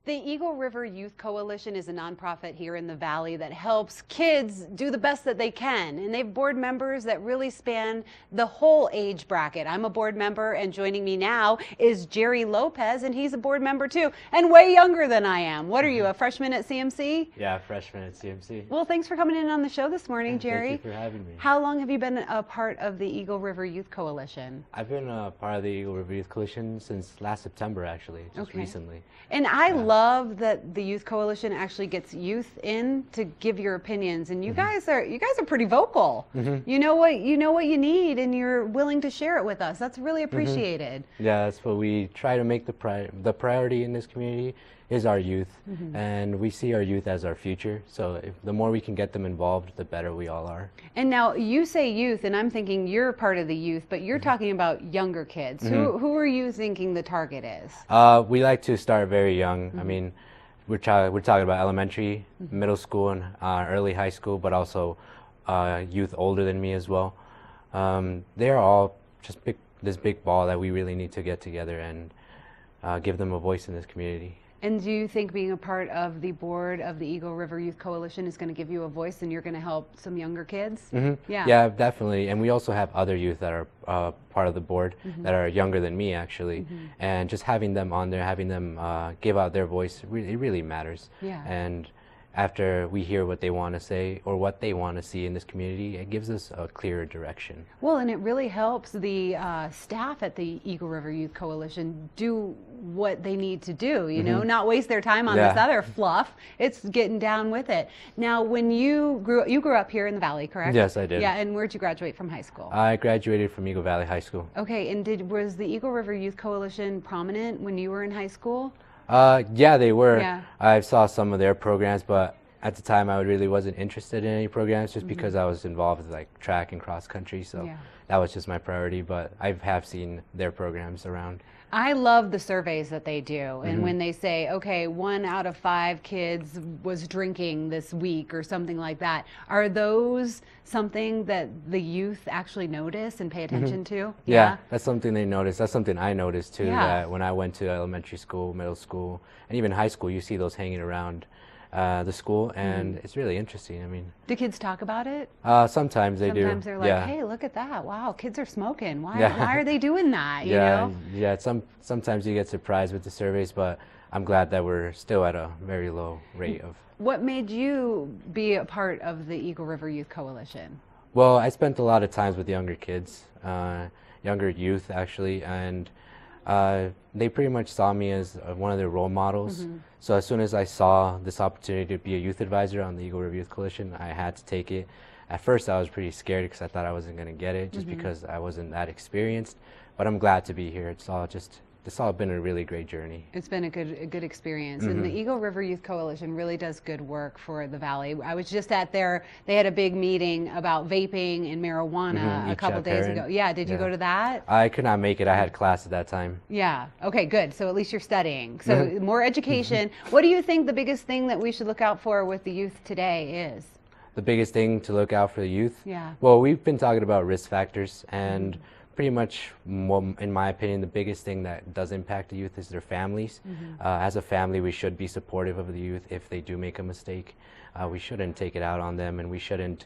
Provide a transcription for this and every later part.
The Eagle River Youth Coalition is a nonprofit here in the Valley that helps kids do the best that they can. And they have board members that really span the whole age bracket. I'm a board member, and joining me now is Gerry Lopez, and he's a board member too, and way younger than I am. What are you, a freshman at CMC? Yeah, freshman at CMC. Well, thanks for coming in on the show this morning, Gerry. Thank you for having me. How long have you been a part of the Eagle River Youth Coalition? I've been a part of the Eagle River Youth Coalition since last September, actually, just recently. And I love that the Youth Coalition actually gets youth in to give your opinions, and you guys are pretty vocal. You know what you need, and you're willing to share it with us. That's really appreciated. Yeah, that's what we try to make the priority in this community is our youth, and we see our youth as our future. So the more we can get them involved, the better we all are. And now you say youth, and I'm thinking you're part of the youth, but you're talking about younger kids. Who are you thinking the target is? We like to start very young. I mean, we're talking about elementary, middle school, and early high school, but also youth older than me as well. They're all just this big ball that we really need to get together and give them a voice in this community. And do you think being a part of the board of the Eagle River Youth Coalition is going to give you a voice, and you're going to help some younger kids? Yeah, definitely. And we also have other youth that are part of the board that are younger than me, actually. And just having them on there, having them give out their voice, it really matters. Yeah. And after we hear what they want to say or what they want to see in this community, it gives us a clearer direction. Well, and it really helps the staff at the Eagle River Youth Coalition do what they need to do, you know, not waste their time on this other fluff. It's getting down with it. Now, when you grew up here in the Valley, correct? Yes, I did. Yeah, and where'd you graduate from high school? I graduated from Eagle Valley High School. Okay, and was the Eagle River Youth Coalition prominent when you were in high school? Yeah, they were. Yeah. I saw some of their programs, but at the time I really wasn't interested in any programs just because I was involved with like track and cross country, so that was just my priority, but I have seen their programs around. I love the surveys that they do, and when they say, okay, 1 out of 5 kids was drinking this week or something like that, are those something that the youth actually notice and pay attention to? Yeah, that's something they notice. That's something I noticed too, that when I went to elementary school, middle school, and even high school, you see those hanging around the school, and it's really interesting. I mean, do kids talk about it? Sometimes they do. Sometimes they're like, hey, look at that. Wow, kids are smoking. Why are they doing that? You know? Yeah, sometimes you get surprised with the surveys, but I'm glad that we're still at a very low rate of. What made you be a part of the Eagle River Youth Coalition? Well, I spent a lot of times with younger kids, younger youth actually, and they pretty much saw me as one of their role models. So as soon as I saw this opportunity to be a youth advisor on the Eagle River Youth Coalition, I had to take it. At first I was pretty scared because I thought I wasn't going to get it just because I wasn't that experienced, but I'm glad to be here. It's all been a really great journey. It's been a good experience, and the Eagle River Youth Coalition really does good work for the Valley. I was just at they had a big meeting about vaping and marijuana a couple days ago. Yeah, did you go to that? I could not make it. I had class at that time. Yeah, okay, good. So at least you're studying. So more education. What do you think the biggest thing that we should look out for with the youth today is? The biggest thing to look out for the youth? Yeah. Well, we've been talking about risk factors, and pretty much, in my opinion, the biggest thing that does impact the youth is their families. As a family, we should be supportive of the youth if they do make a mistake. We shouldn't take it out on them, and we shouldn't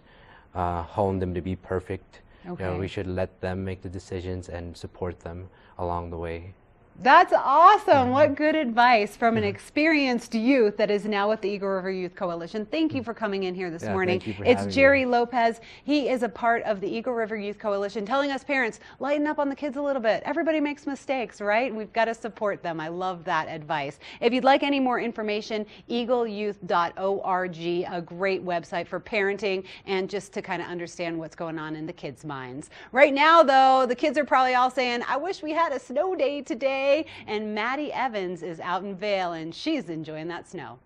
hone them to be perfect. Okay. You know, we should let them make the decisions and support them along the way. That's awesome. What good advice from an experienced youth that is now with the Eagle River Youth Coalition. Thank you for coming in here this morning. Thank you for it's having Gerry me. Lopez. He is a part of the Eagle River Youth Coalition, telling us parents, lighten up on the kids a little bit. Everybody makes mistakes, right? We've got to support them. I love that advice. If you'd like any more information, eagleyouth.org, a great website for parenting and just to kind of understand what's going on in the kids' minds. Right now, though, the kids are probably all saying, I wish we had a snow day today. And Maddie Evans is out in Vail, and she's enjoying that snow.